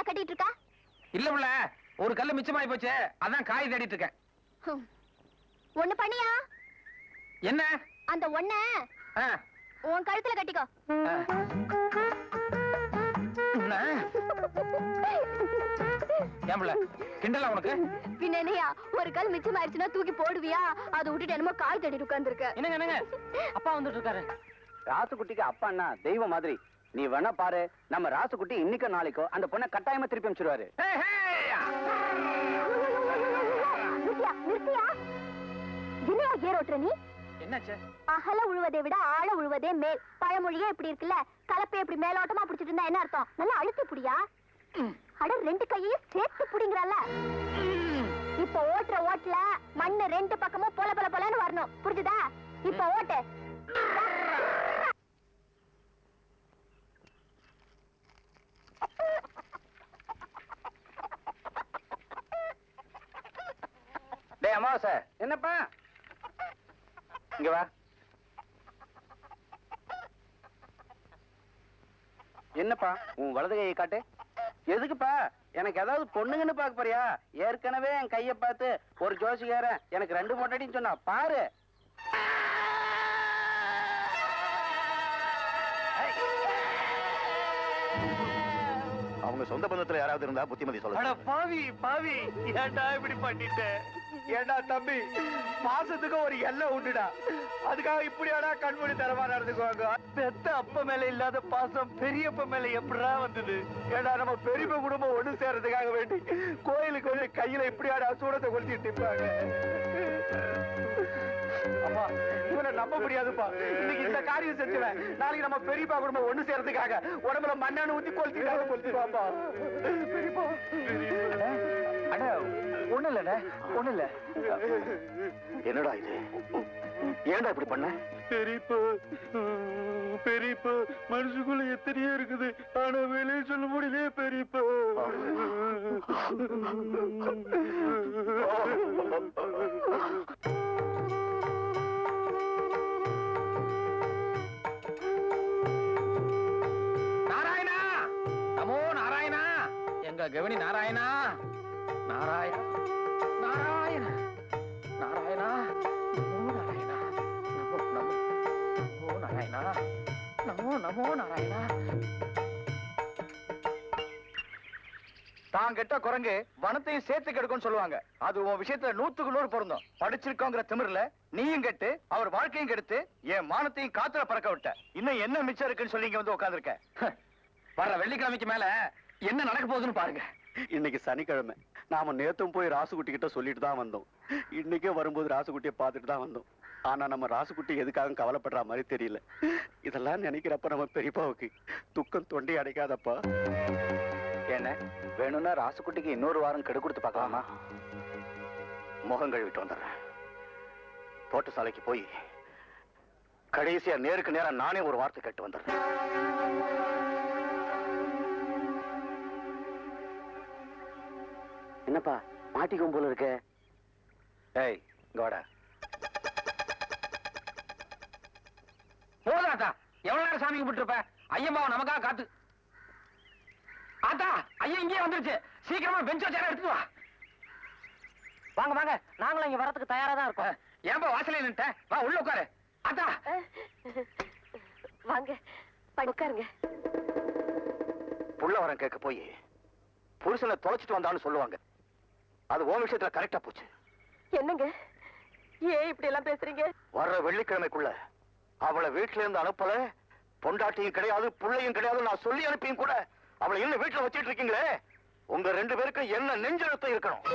கட்டிட்டு இருக்கா? இல்ல புள்ள, ஒரு கல்லு மிச்சமாயி போச்சு, அதான் காய் தேடிட்டு இருக்கேன். ஒண்ணு பண்ணியா? என்ன? அந்த ஒண்ண உன் கழுத்துல கட்டிக்கோ. கிண்டலா உனக்கு? பின்னையா ஒரு கல் மிச்சமாயிருச்சுன்னா தூக்கி போடுவியா? அதை விட்டுட்டு என்னமோ காய் தேடிட்டு உட்கார்ந்துருக்க. என்னங்க அப்பா வந்துட்டு இருக்காரு. ராசுகுட்டிக்கு அப்பா அண்ணா தெய்வம் மாதிரி. நீ வேணா பாரு, நம்ம ராசுகுட்டி இன்னைக்கோ நாளைக்கோ அந்த பொண்ணை கட்டாயமா திருப்பி அனுப்பிச்சிருவாரு. என்னையா ஏர் ஓட்டுற நீ? என்னாச்சு? அகல உழுவதை விட ஆழ உழுவதே மேல். பழமொழியே இப்படி இருக்குல்ல, கலப்பை இப்படி மேலோட்டமா பிடிச்சிட்டு இருந்தா என்ன அர்த்தம்? நல்லா அழுத்தி புடியா. அட ரெண்டு கையையும் சேர்த்து புடிங்கறல்ல. இப்ப ஓட்டுற ஓட்டல மண்ணு ரெண்டு பக்கமும் பொல பொல பொலன்னு வரணும், புரிஞ்சுதா? இப்ப ஓட்டு. டேய் அமாவாசை, என்னப்பா இங்க வா. என்னப்பா உன் வலது கையை காட்டு. எதுக்குப்பா? எனக்கு ஏதாவது பொண்ணுங்கன்னு பாக்க போறியா? ஏற்கனவே என் கைய பார்த்து ஒரு ஜோசிக்காரன் எனக்கு 2 மொட்டடின்னு சொன்னா பாரு. அவங்க சொந்த பந்தத்துல யாராவது இருந்தா புத்திமதி சொல்ல. பாவி பாவி, ஏன்டா இப்படி பண்ணிட்ட? ஏண்டா தம்பி, பாசத்துக்கு ஒரு எல்லை உண்டுடா. அதுக்காக இப்படியாடா கண்மூடி தரமா நடந்துக்குவாங்க? பெத்த அப்ப மேல இல்லாத பாசம் பெரியப்ப மேல எப்படா வந்தது? ஏடா நம்ம பெரியப்ப குடும்பம் ஒண்ணு சேர்றதுக்காக வேண்டி கோயிலுக்கு வந்து கையில இப்படியாடா சூடத்தை கொளுத்திட்டு இருப்பாங்க. அப்பா, இவனை நம்ப முடியாதுப்பா. இன்னைக்கு இந்த காரியம் செஞ்சுவேன், நாளைக்கு நம்ம பெரியப்பா குடும்பம் ஒண்ணு சேர்றதுக்காக உடம்புல மண்ணான ஊத்தி கொளுத்திப்பாப்பா. பெரியப்பா அண்ணா, ஒண்ணு இல்ல ஒண்ணு இல்ல. என்னடா இது? ஏன்டா இப்படி பண்ண? பெரியப்பா பெரியப்பா, மனசுக்குள்ள எத்தனையோ இருக்குது, ஆனா வெளியே சொல்ல முடியலையே பெரியப்பா. நாராயணா, நமோ நாராயணா, எங்க கவனி நாராயணா. நாராயண நாராயண நாராயணா, நமோ நாராயணா, நமோ நமோ நமோ நாராயணா, நமோ நமோ நாராயணா. தான் கெட்ட குரங்கு வனத்தையும் சேர்த்து கெடுக்கும்னு சொல்லுவாங்க. அது உன் விஷயத்துல 100க்கு 100 பொருந்தும். படிச்சிருக்கோங்கிற திமிர்ல நீயும் கெட்டு அவர் வாழ்க்கையும் கெடுத்து என் மானத்தையும் காத்துல பறக்க விட்ட. இன்னும் என்ன மிச்சம் இருக்குன்னு சொல்லி இங்க வந்து உட்கார்ந்துருக்க. வர்ற வெள்ளிக்கிழமைக்கு மேல என்ன நடக்க போகுதுன்னு பாருங்க. இன்னைக்கு சனிக்கிழமை. நாம நேத்தும் போய் ராசுகுட்டி கிட்ட சொல்லிட்டு தான் வந்தோம். இன்னைக்கே வரும்போது ராசுகுட்டியை பார்த்துட்டு தான் வந்தோம். ஆனா நம்ம ராசுகுட்டி எதுக்காக கவலைப்படுற மாதிரி தெரியல. இதெல்லாம் நினைக்கிறப்ப நம்ம பெரியப்பாவுக்கு துக்கம் தொண்டை அடைக்காதப்பா. என்ன வேணும்னா ராசுகுட்டிக்கு இன்னொரு வாரம் கெடு கொடுத்து பார்க்கலாமா? முகம் கழுவிட்டு வந்துடுறேன். தோட்ட சாலைக்கு போய் கடைசியா நேருக்கு நேரம் நானே ஒரு வார்த்தை கேட்டு வந்துடுறேன். என்னப்பா மாட்டிக்கும் போல இருக்க? ஏய் கோடா, போதாத்தா, எவ்வளவு நேரம் சாமி கும்பிட்டுருப்ப? ஐயம்மாவை நமக்காக காத்து. ஆத்தா, ஐயா இங்கே வந்துருச்சு, சீக்கிரமா பெஞ்சோ சேர எடுத்து வா. வாங்க வாங்க, நாங்களும் இங்க வரதுக்கு தயாரா தான் இருக்கோம். ஏன்பா வாசலே நின்ட்ட? வா உள்ள உட்காரு. ஆத்தா வாங்க உட்காருங்க. புள்ள வரம் கேட்க போய் புருஷனை தொலைச்சிட்டு வந்தான்னு சொல்லுவாங்க. அது உன் விஷயத்துல கரெக்டா போச்சு. என்னங்க ஏன் இப்படி எல்லாம் பேசுறீங்க? வர்ற வெள்ளிக்கிழமைக்குள்ள அவளை வீட்டுல இருந்து அனுப்பல, பொண்டாட்டியும் கிடையாது புள்ளையும் கிடையாது நான் சொல்லி அனுப்பியும் கூட அவளை என்ன வீட்டுல வச்சிட்டு இருக்கீங்களே, உங்க 2 பேருக்கும் என்ன நெஞ்செழுத்தம் இருக்கணும்.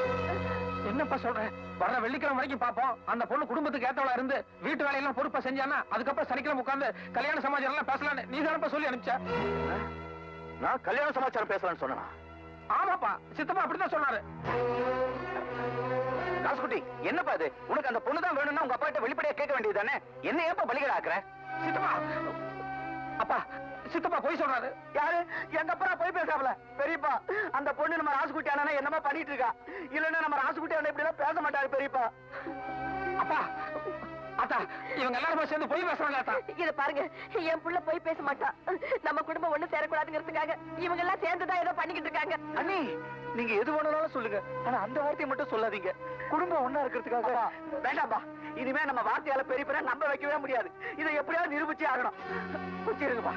என்னப்பா சொல்ற? வர்ற வெள்ளிக்கிழமை வரைக்கும் பாப்போம். அந்த பொண்ணு குடும்பத்துக்கு ஏத்தவளா இருந்து வீட்டு வேலையெல்லாம் பொறுப்பா செஞ்சானா அதுக்கப்புறம் சனிக்கிழமை உட்கார்ந்து கல்யாண சமாச்சாரம் எல்லாம் பேசலான்னு நீ தானப்பா சொல்லி அனுப்பிச்ச. நான் கல்யாண சமாச்சாரம் பேசலான்னு சொன்னா? ஆமாப்பா, சித்தப்பா அப்படிதான் சொன்னாரு. ராசுகுட்டி, என்னப்பா இது? உனக்கு அந்த பொண்ணு தான் வேணும்னா உங்க அப்பா கிட்ட வெளிப்படையா கேட்க வேண்டியதுதானே? என்ன ஏப்பா பலிகடா ஆக்குற? சித்தப்பா, அப்பா சித்தப்பா போய் சொல்றாரு. யாரு? எங்க அப்பா போய் பேசாமல? பெரியப்பா, அந்த பொண்ணு நம்ம ராசுகுட்டி அண்ணா என்னமா பண்ணிட்டு இருக்கா? இல்லன்னா நம்ம ராசுகுட்டி அண்ணா இப்படி எல்லாம் பேச மாட்டாரு பெரியப்பா. அப்பா அத்தா இவங்க எல்லாரும் சேர்ந்து போய் பேசுறாங்க அத்தா. இத பாருங்க, என் புள்ள போய் பேச மாட்டா. நம்ம குடும்பம் ஒண்ணு சேரக்கூடாதுங்கிறதுக்காக இவங்க எல்லாம் சேர்ந்துதான் ஏதோ பண்ணிக்கிட்டு இருக்காங்க. அண்ணி நீங்க எது வேணாலும் சொல்லுங்க, ஆனா அந்த வார்த்தையை மட்டும் சொல்லாதீங்க. குடும்பம் ஒண்ணா இருக்கிறதுக்காக. வேண்டாம்பா, இனிமே நம்ம வார்த்தையால பெரிய பெரிய நம்ப வைக்கவே முடியாது. இதை எப்படியாவது நிரூபிச்சே ஆகணும். குச்சிருங்கப்பா.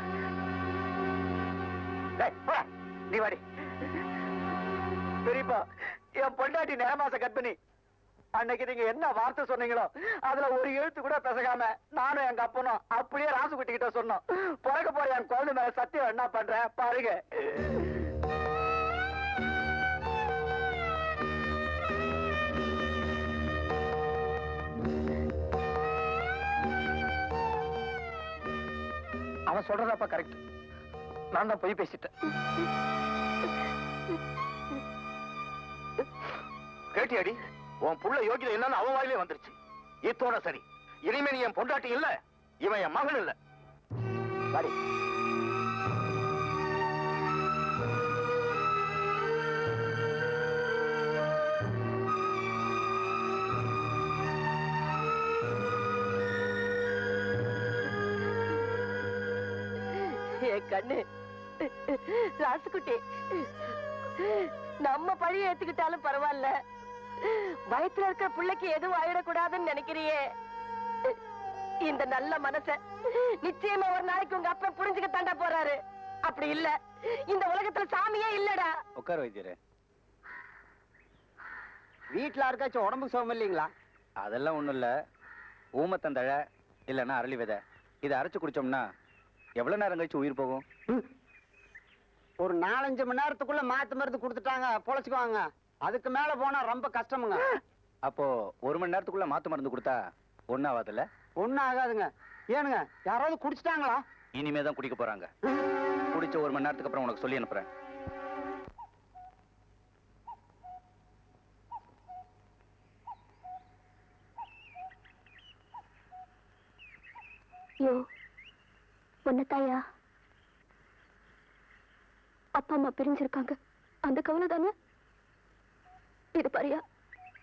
நீ வாடி. பெரியப்பா, என் பொண்டாட்டி நேமாச கர்ப்பிணி. அன்னைக்கு நீங்க என்ன வார்த்தை சொன்னீங்களோ அதுல ஒரு எழுத்து கூட பேசகாம நானும் எங்க அப்பனும் அப்படியே ராசுகுட்டி கிட்ட சொன்னோம். பிறக்க போற என் குழந்தை மேல சத்தியம் என்ன பண்றேன் பாருங்க. அவன் சொல்றதாப்பா கரெக்ட். நான் தான் போய் பேசிட்டேன். கேட்டியாடி, உன் புள்ள யோகிதை என்னன்னு அவன் வாயிலே வந்துருச்சு. இத்தோட சரி, இனிமே நீ என் பொண்டாட்டி இல்ல, இவன் என் மகன் இல்ல. சரி, என் கண்ணு ராசுகுட்டி, நம்ம பழிய ஏத்துக்கிட்டாலும் பரவாயில்ல, வயத்துல இருக்கிற பிள்ளைக்கு எதுவும் ஆயிடக்கூடாதுன்னு நினைக்கிறியே. இந்த நல்ல மனச நிச்சயமா ஒரு நாளைக்கு உங்க அப்பா புரிஞ்சுக்கத்தாண்டா போறாரு. அப்படி இல்ல இந்த உலகத்துல சாமியே இல்லடா. உட்கார வைத்தியரே. வீட்டுல யாருக்காச்சும் உடம்புக்கு சுகம் இல்லைங்களா? அதெல்லாம் ஒண்ணும் இல்ல. ஊமத்தந்தழை இல்லைன்னா அரளி விதை இதை அரைச்சு குடிச்சோம்னா எவ்வளவு நேரம் கழிச்சு உயிர் போகும்? ஒரு 4-5 மணி நேரத்துக்குள்ள மாத்து மருந்து கொடுத்துட்டாங்க, பொழைச்சுக்குவாங்க. அதுக்கு மேல போனா ரொம்ப கஷ்டமுங்க. அப்போ 1 மணி நேரத்துக்குள்ள மாத்து மருந்து கொடுத்தா ஒன்னும் ஆகாதுல்ல? ஒண்ணும் ஆகாதுங்க. ஏனுங்க, யாராவது குடிச்சிட்டாங்களா? இனிமே தான் குடிக்க போறாங்க. குடிச்ச 1 மணி நேரத்துக்கு அப்புறம் உனக்கு சொல்லி அனுப்புறேன். யோ ஒன்னத்தாயா, அப்பா அம்மா பிரிஞ்சிருக்காங்க, அந்த கவலை தானே. இது பாரியா,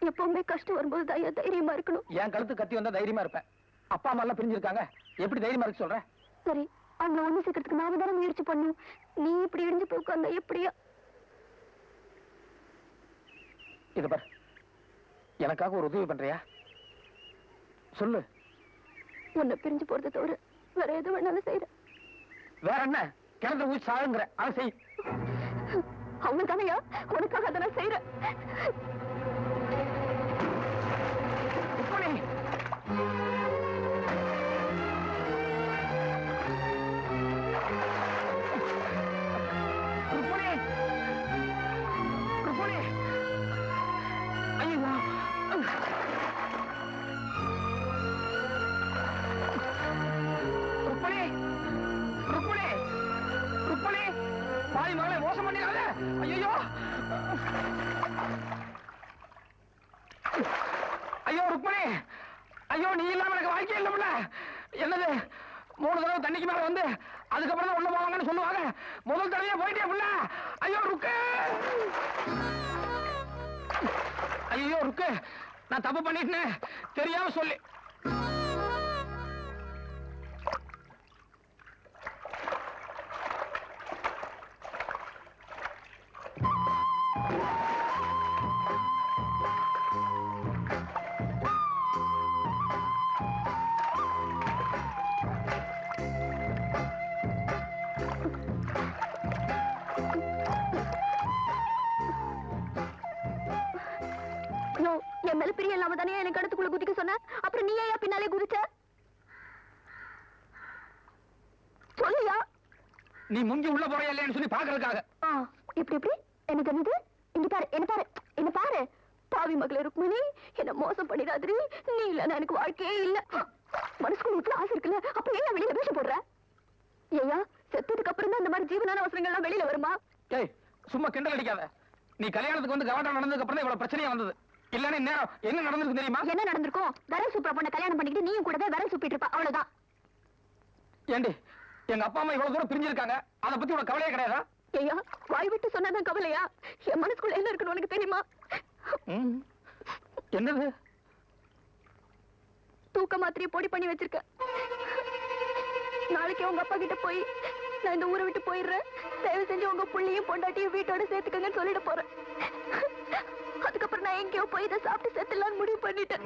எப்பவுமே கஷ்டம் வரும்போது தாயா தைரியமா இருக்கணும். என் கழுத்து கத்தி வந்தா தைரியமா இருப்பேன். அப்பா அம்மா எல்லாம் பிரிஞ்சிருக்காங்க, எப்படி தைரியமா இருக்கு சொல்ற? சரி, அவங்களை ஒண்ணு சேர்க்கறதுக்கு நாம தானே முயற்சி பண்ணும். நீ இப்படி இடிஞ்சு போய் உட்கார்ந்தா எப்படியா? இது பாரு, எனக்காக ஒரு உதவி பண்றியா? சொல்லு. உன்னை பிரிஞ்சு போறதை தவிர வேற எது வேணாலும் செய்யறேன். வேற என்ன? கிணத்துல ஊசி சாகுங்கிற, அதை செய். அவங்க தானையா, உனக்காக அதை நான் செய்யறேன். ருக்மணி, ருக்மணி, ருக்மணி, ஐயோ, ருக்மணி, ருக்மணி, ருக்மணி, பாய் மகளை மோசம் பண்ணிடாத. ஐயோ, ஐயோ ருக்மணி, ஐயோ நீ இல்லாம எனக்கு வாழ்க்கை இல்ல. என்னது 3 தடவை தண்ணிக்கு மேல வந்து அதுக்கப்புறம் தான் உள்ள போவாங்கன்னு சொல்லுவாங்க. முதல் தடவையா போயிட்டே புள்ள. ஐயோ ருக்கு, ஐயோ ருக்கு, நான் தப்பு பண்ணிட்டேன், தெரியாம சொல்லி. என் மேல பிரிய இல்லாம தானே எனக்கு அடுத்துக்குள்ள குதிக்க சொன்ன. அப்புறம் நீ ஏன் பின்னாலே குதிச்ச? சொல்லியா? நீ முங்கி உள்ள போறியா இல்லையான்னு சொல்லி பாக்குறதுக்காக. எப்படி எப்படி? எனக்கு என்னது? இங்க பாரு, என்ன பாரு, என்ன பாரு. பாவி மகளே ருக்மணி, என்ன மோசம் பண்ணிடாதீ. நீ இல்லன்னா எனக்கு வாழ்க்கையே இல்ல. மனசுக்குள்ள இவ்வளவு ஆசை இருக்குல்ல, அப்ப ஏன் வெளியில வேஷம் போடுற? ஏயா, செத்ததுக்கு அப்புறம் தான் இந்த மாதிரி ஜீவனான அவசரங்கள் எல்லாம் வெளியில வருமா? ஏய், சும்மா கிண்டல் அடிக்காத. நீ கல்யாணத்துக்கு வந்து கவாட்டம் நடந்ததுக்கு அப்புறம் இவ்வளவு பிரச்சனையா வந்தது. இல்லன்னா நேரம் என்ன நடந்திருக்கு தெரியுமா? என்ன நடந்திருக்கும்? வரல் சூப்பரா பொண்ண கல்யாணம் பண்ணிக்கிட்டு நீயும் கூடவே வரல் சூப்பிட்டு இருப்பா, அவ்வளவுதான். ஏண்டி, எங்க அப்பா அம்மா இவ்வளவு தூரம் பிரிஞ்சிருக்காங்க, அதை பத்தி உனக்கு கவலையே கிடையாதா? ஐயா, வாய் விட்டு சொன்னாதான் கவலையா? என் மனசுக்குள்ள என்ன இருக்குன்னு உனக்கு தெரியுமா? என்னது? தூக்க மாத்திரையை பொடி பண்ணி வச்சிருக்கேன். நாளைக்கு உங்க அப்பா கிட்ட போய் நான் இந்த ஊரை விட்டு போயிடுறேன், தயவு செஞ்சு உங்க புள்ளையும் பொண்டாட்டியும் வீட்டோட சேர்த்துக்கங்கன்னு சொல்லிட போறேன். அதுக்கப்புறம் நான் எங்கேயோ போய் இதை சாப்பிட்டு செத்துலான்னு முடிவு பண்ணிட்டேன்.